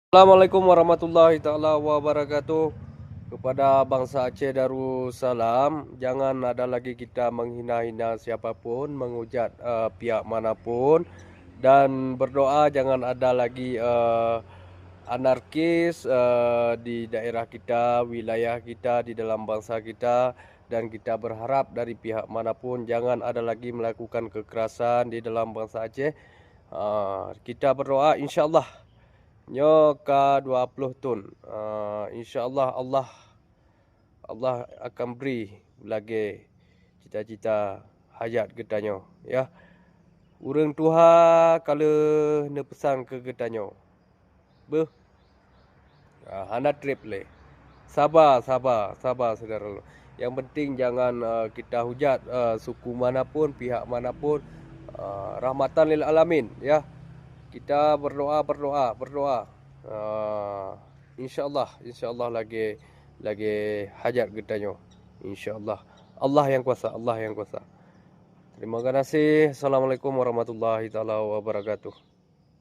Assalamualaikum warahmatullahi taala wabarakatuh. Kepada bangsa Aceh Darussalam, jangan ada lagi kita menghina-hina siapapun, menghujat pihak manapun, dan berdoa jangan ada lagi anarkis di daerah kita, wilayah kita, di dalam bangsa kita. Dan kita berharap dari pihak manapun jangan ada lagi melakukan kekerasan di dalam bangsa Aceh. Kita berdoa insya-Allah nyo ka 20 tun. InsyaAllah Allah akan beri lagi cita-cita hajat getanyo ya. Urang Tuhan kalau ne pesan ke getanyo. Beh. Hana trip le. Sabar saudara. Yang penting jangan kita hujat suku manapun, pihak manapun. Rahmatan lil alamin ya. Kita berdoa. InsyaAllah lagi hajat getanyo. InsyaAllah. Allah yang kuasa. Terima kasih. Assalamualaikum warahmatullahi taala wabarakatuh.